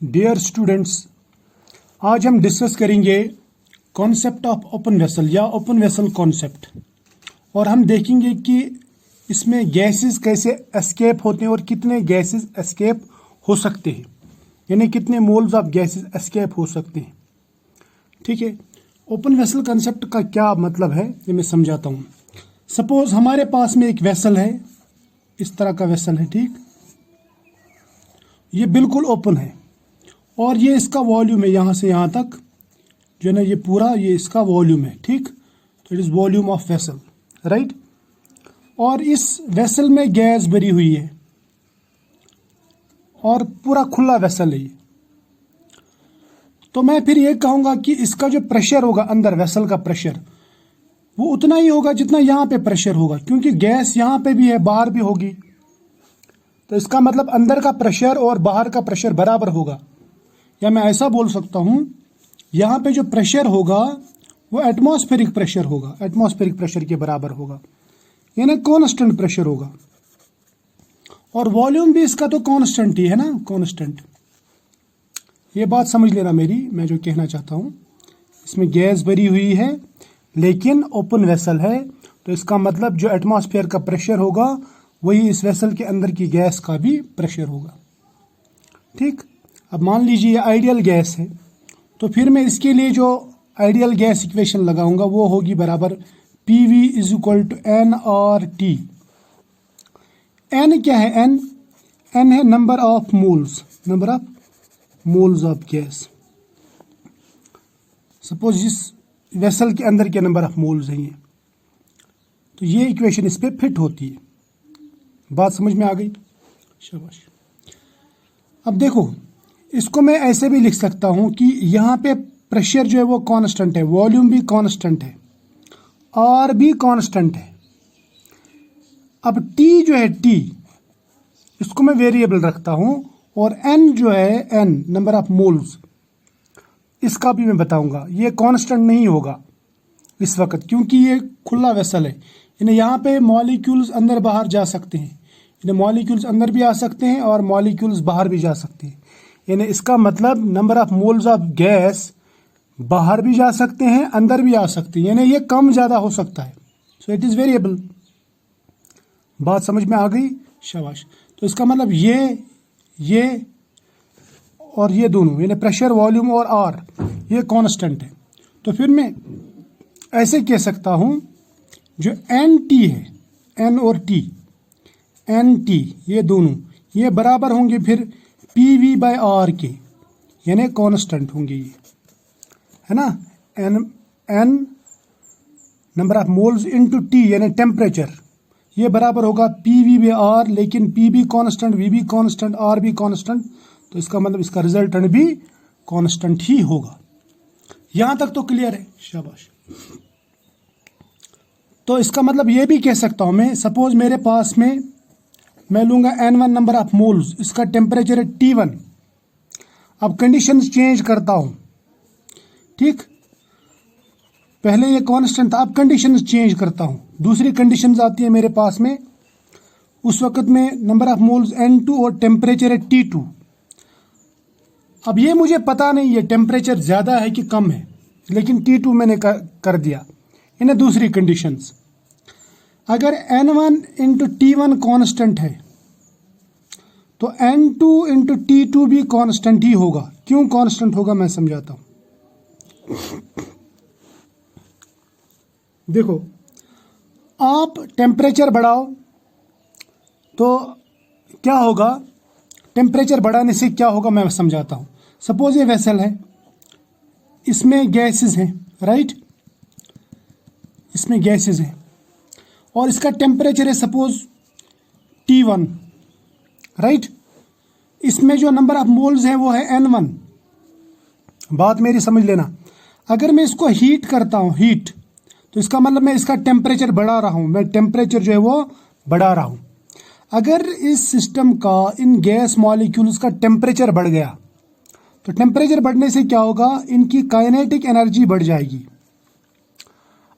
Dear students, आज हम discuss करेंगे कॉन्सेप्ट ऑफ ओपन वेसल या ओपन वेसल कॉन्सेप्ट। और हम देखेंगे कि इसमें गैसेस कैसे एस्केप होते हैं और कितने गैसेस एस्केप हो सकते हैं, यानी कितने मोल्स ऑफ गैसेस एस्केप हो सकते हैं। ठीक है, ओपन वेसल कॉन्सेप्ट का क्या मतलब है ये मैं समझाता हूँ। सपोज हमारे पास में एक वेसल है, इस तरह का वेसल है, ठीक, ये बिल्कुल ओपन है और ये इसका वॉल्यूम है, यहाँ से यहाँ तक जो है ना, ये पूरा ये इसका वॉल्यूम है। ठीक, तो it is volume of vessel, right. और इस वेसल में गैस भरी हुई है और पूरा खुला वेसल है ये। तो मैं फिर ये कहूँगा कि इसका जो प्रेशर होगा अंदर, वेसल का प्रेशर, वो उतना ही होगा जितना यहाँ पे प्रेशर होगा, क्योंकि गैस यहाँ पे भी है, बाहर भी होगी। तो इसका मतलब अंदर का प्रेशर और बाहर का प्रेशर बराबर होगा। या मैं ऐसा बोल सकता हूँ, यहाँ पे जो प्रेशर होगा वो एटमॉस्फेरिक प्रेशर होगा, एटमॉस्फेरिक प्रेशर के बराबर होगा, यानी कांस्टेंट प्रेशर होगा। और वॉल्यूम भी इसका तो कांस्टेंट ही है ना, कांस्टेंट। ये बात समझ लेना मेरी, मैं जो कहना चाहता हूँ, इसमें गैस भरी हुई है लेकिन ओपन वेसल है, तो इसका मतलब जो एटमॉस्फेयर का प्रेशर होगा वही इस वेसल के अंदर की गैस का भी प्रेशर होगा। ठीक, अब मान लीजिए ये आइडियल गैस है, तो फिर मैं इसके लिए जो आइडियल गैस इक्वेशन लगाऊंगा वो होगी बराबर PV is equal to NRT। N क्या है? N है number of moles, number of moles of gas. Suppose इस वेसल के अंदर के नंबर ऑफ मोल्स हैं ये, तो ये इक्वेशन इस पे फिट होती है। बात समझ में आ गई? शाबाश। अब देखो, इसको मैं ऐसे भी लिख सकता हूं कि यहाँ पे प्रेशर जो है वो कांस्टेंट है, वॉल्यूम भी कांस्टेंट है, R भी कांस्टेंट है। अब T जो है, T, इसको मैं वेरिएबल रखता हूं, और N जो है, N नंबर ऑफ मोल्स, इसका भी मैं बताऊंगा। ये कांस्टेंट नहीं होगा इस वक्त, क्योंकि ये खुला वेसल है, यानी यहाँ पे मॉलिक्यूल्स अंदर बाहर जा सकते हैं, यानी मॉलिक्यूल्स अंदर भी आ सकते हैं और मॉलिक्यूल्स बाहर भी जा सकते हैं। यानी इसका मतलब number of moles of gas बाहर भी जा सकते हैं, अंदर भी आ सकते हैं, यानी ये कम ज़्यादा हो सकता है। So it is variable. बात समझ में आ गई? शाबाश। तो इसका मतलब ये और ये दोनों, यानी प्रेशर, वॉल्यूम और R, ये कांस्टेंट है। तो फिर मैं ऐसे कह सकता हूँ, जो NT है, N और T, NT, ये दोनों ये बराबर होंगे फिर PV बाय R के, यानी कांस्टेंट होंगे ये, है ना। N number of moles into T, यानी टेम्परेचर, ये बराबर होगा PV बाय R, लेकिन P भी कांस्टेंट, V भी कांस्टेंट, R भी कांस्टेंट, तो इसका मतलब इसका रिजल्टेंट भी कांस्टेंट ही होगा। यहां तक तो क्लियर है? शाबाश। तो इसका मतलब ये भी कह सकता हूं मैं, सपोज मेरे पास में मैं लूंगा N1 नंबर ऑफ मोल्स, इसका टेम्परेचर है T1। अब कंडीशंस चेंज करता हूं, ठीक, पहले ये कांस्टेंट था, अब कंडीशंस चेंज करता हूं, दूसरी कंडीशंस आती है मेरे पास में। उस वक्त में नंबर ऑफ मोल्स N2 और टेम्परेचर है T2। अब ये मुझे पता नहीं है टेम्परेचर ज़्यादा है कि कम है, लेकिन T2 मैंने कर दिया। इन्हें दूसरी कंडीशंस, अगर N1 इंटू T1 कांस्टेंट है तो N2 इंटू T2 भी कांस्टेंट ही होगा। क्यों कांस्टेंट होगा मैं समझाता हूं। देखो, आप टेम्परेचर बढ़ाओ तो क्या होगा, टेम्परेचर बढ़ाने से क्या होगा मैं समझाता हूं। सपोज ये वेसल है, इसमें गैसेस हैं, राइट, इसमें गैसेस हैं और इसका टेम्परेचर है सपोज T1, राइट। इसमें जो नंबर ऑफ मोल्स है वो है N1। बात मेरी समझ लेना, अगर मैं इसको हीट करता हूं, हीट, तो इसका मतलब मैं इसका टेम्परेचर बढ़ा रहा हूं, मैं टेम्परेचर जो है वो बढ़ा रहा हूं। अगर इस सिस्टम का, इन गैस मॉलिक्यूल्स का टेम्परेचर बढ़ गया, तो टेम्परेचर बढ़ने से क्या होगा, इनकी काइनेटिक एनर्जी बढ़ जाएगी।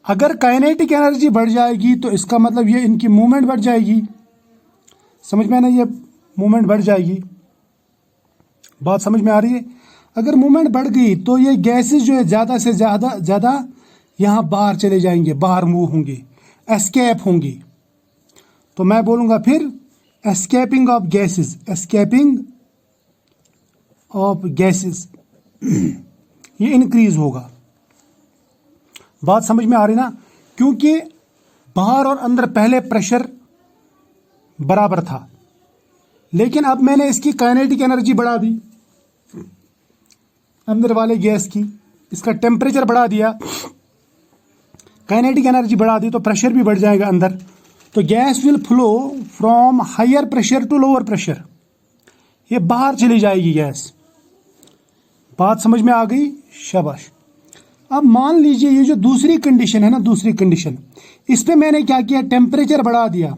अगर काइनेटिक एनर्जी बढ़ जाएगी तो इसका मतलब ये इनकी मूवमेंट बढ़ जाएगी। समझ में ना, ये मूवमेंट बढ़ जाएगी। बात समझ में आ रही है? अगर मूवमेंट बढ़ गई तो ये गैसेस जो है ज़्यादा से ज़्यादा यहाँ बाहर चले जाएंगे, बाहर मूव होंगे, एस्केप होंगे। तो मैं बोलूँगा फिर escaping of gases, escaping of gases ये इंक्रीज होगा। बात समझ में आ रही ना? क्योंकि बाहर और अंदर पहले प्रेशर बराबर था, लेकिन अब मैंने इसकी काइनेटिक एनर्जी बढ़ा दी अंदर वाले गैस की, इसका टेम्परेचर बढ़ा दिया, काइनेटिक एनर्जी बढ़ा दी, तो प्रेशर भी बढ़ जाएगा अंदर। तो gas will flow from higher pressure to lower pressure, ये बाहर चली जाएगी गैस। बात समझ में आ गई? शाबाश। अब मान लीजिए ये जो दूसरी कंडीशन है ना, दूसरी कंडीशन, इस पे मैंने क्या किया, टेम्परेचर बढ़ा दिया।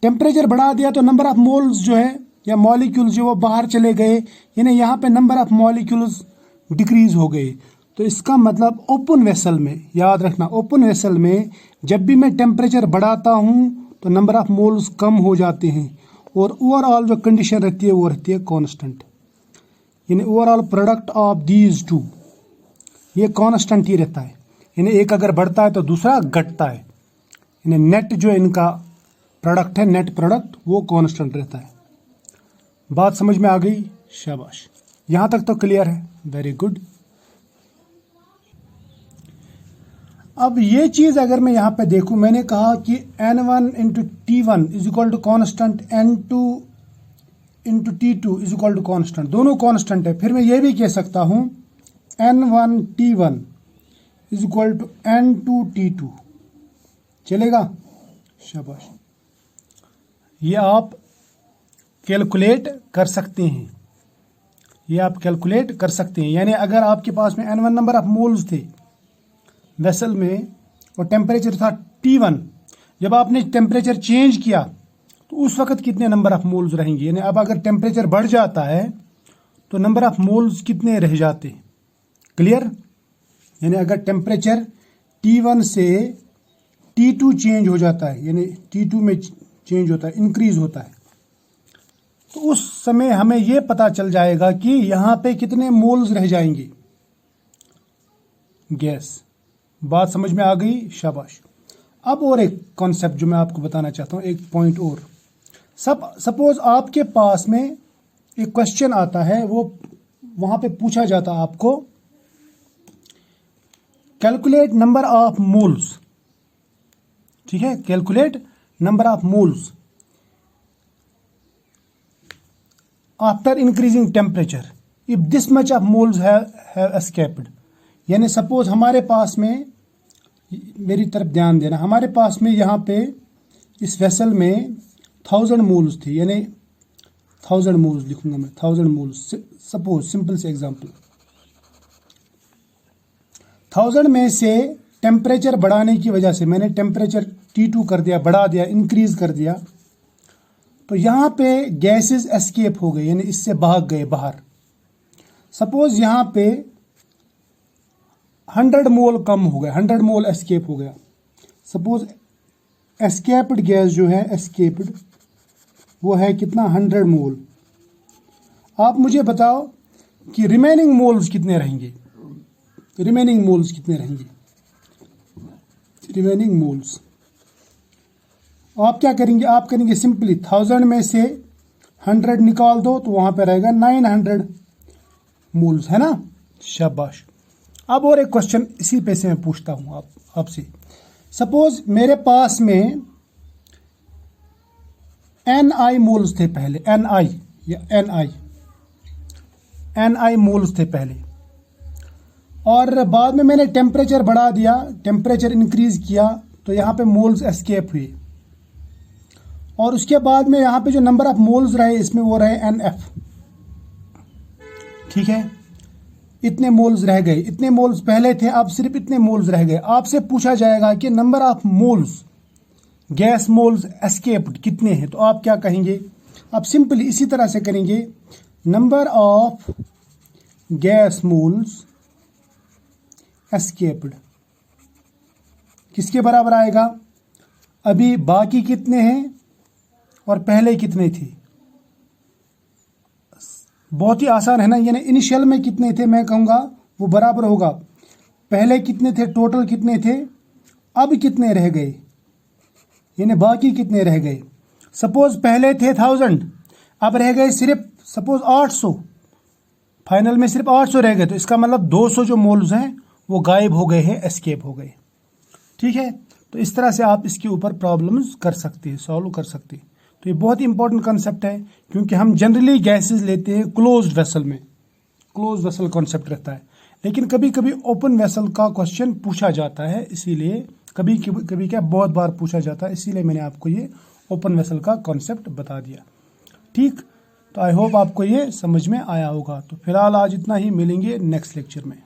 टेम्परेचर बढ़ा दिया तो नंबर ऑफ मोल्स जो है या मॉलिक्यूल्स जो वो बाहर चले गए, यानी यहाँ पे नंबर ऑफ मॉलिक्यूल्स डिक्रीज हो गए। तो इसका मतलब ओपन वेसल में, याद रखना, ओपन वेसल में जब भी मैं टेम्परेचर बढ़ाता हूँ तो नंबर ऑफ मोल्स कम हो जाते हैं, और ओवरऑल जो कंडीशन रहती है वो रहती है कांस्टेंट, यानी overall product of these two ये कांस्टेंट ही रहता है। यानी एक अगर बढ़ता है तो दूसरा घटता है, यानी नेट जो इनका प्रोडक्ट है, नेट प्रोडक्ट, वो कांस्टेंट रहता है। बात समझ में आ गई? शाबाश। यहां तक तो क्लियर है, वेरी गुड। अब ये चीज अगर मैं यहां पे देखूं, मैंने कहा कि N1 into T1 is equal to constant, N2 into T2 is equal to constant, दोनों कॉन्स्टेंट है। फिर मैं ये भी कह सकता हूं N1 T1 is equal to N2 T2, चलेगा? शाबाश। ये आप कैलकुलेट कर सकते हैं, ये आप कैलकुलेट कर सकते हैं। यानी अगर आपके पास में N1 नंबर ऑफ मोल्स थे वेसल में और टेम्परेचर था T1, जब आपने टेम्परेचर चेंज किया तो उस वक्त कितने नंबर ऑफ मोल्स रहेंगे। यानी अब अगर टेम्परेचर बढ़ जाता है तो नंबर ऑफ मोल्स कितने रह जाते हैं। क्लियर? यानी अगर टेम्परेचर T1 से T2 चेंज हो जाता है, यानी T2 में चेंज होता है, इंक्रीज होता है, तो उस समय हमें यह पता चल जाएगा कि यहां पे कितने मोल्स रह जाएंगे गैस। बात समझ में आ गई? शाबाश। अब और एक कॉन्सेप्ट जो मैं आपको बताना चाहता हूं, एक पॉइंट और। सपोज आपके पास में एक क्वेश्चन आता है, वो वहां पे पूछा जाता है आपको, कैलकुलेट नंबर ऑफ मोल्स, ठीक है, calculate number of moles after increasing temperature if this much of moles have escaped. यानी सपोज हमारे पास में, मेरी तरफ ध्यान देना, हमारे पास में यहाँ पे इस वेसल में 1000 मोल्स थी, यानी 1000 मोल्स लिखूंगा मैं, 1000 मोल्स। सपोज सिंपल से एग्जांपल, 1000 में से टेम्परेचर बढ़ाने की वजह से मैंने टेम्परेचर T2 कर दिया, बढ़ा दिया, इंक्रीज कर दिया, तो यहाँ पे गैसेस एस्केप हो गए, यानी इससे भाग गए बाहर। सपोज यहाँ पे 100 मोल कम हो गया, 100 मोल एस्केप हो गया। सपोज एस्केप्ड गैस जो है, एस्केप्ड वो है कितना, 100 मोल। आप मुझे बताओ कि रिमेनिंग मोल्स कितने रहेंगे, रिमेनिंग मोल्स कितने रहेंगे, रिमेनिंग मोल्स। आप क्या करेंगे, आप करेंगे सिंपली 1000 में से 100 निकाल दो तो वहां पे रहेगा 900 मोल्स, है ना? शाबाश। अब और एक क्वेश्चन इसी पे से मैं पूछता हूं आपसे। सपोज मेरे पास में Ni मोल्स थे पहले, Ni या Ni मोल्स थे पहले, और बाद में मैंने टेम्परेचर बढ़ा दिया, टेम्परेचर इंक्रीज किया, तो यहाँ पे मोल्स एस्केप हुए, और उसके बाद में यहाँ पे जो नंबर ऑफ मोल्स रहे इसमें वो रहे NF, ठीक है? इतने मोल्स रह गए, इतने मोल्स पहले थे, अब सिर्फ इतने मोल्स रह गए। आपसे पूछा जाएगा कि number of moles, gas moles escaped कितने हैं, तो आप क्या कहेंगे? आप सिंपली इसी तरह से करेंगे, number of gas moles escaped किसके बराबर आएगा? अभी बाकी कितने हैं और पहले कितने थे, बहुत ही आसान है ना। यानी इनिशियल में कितने थे, मैं कहूँगा वो बराबर होगा पहले कितने थे, टोटल कितने थे, अब कितने रह गए, यानी बाकी कितने रह गए। सपोज पहले थे 1000, अब रह गए सिर्फ सपोज 800, फाइनल में सिर्फ 800 रह गए, तो इसका मतलब 200 जो मोल्स हैं वो गायब हो गए हैं, एस्केप हो गए। ठीक है, तो इस तरह से आप इसके ऊपर प्रॉब्लम्स कर सकते हैं, सॉल्व कर सकते हैं। तो ये बहुत इंपॉर्टेंट कंसेप्ट है, क्योंकि हम जनरली गैसेस लेते हैं क्लोज्ड वेसल में, क्लोज वेसल कॉन्सेप्ट रहता है, लेकिन कभी कभी ओपन वेसल का क्वेश्चन पूछा जाता है, इसीलिए कभी कभी क्या बहुत बार पूछा जाता है, इसीलिए मैंने आपको ये ओपन वेसल का कॉन्सेप्ट बता दिया। ठीक, तो आई होप आपको ये समझ में आया होगा। तो फिलहाल आज इतना ही, मिलेंगे नेक्स्ट लेक्चर में।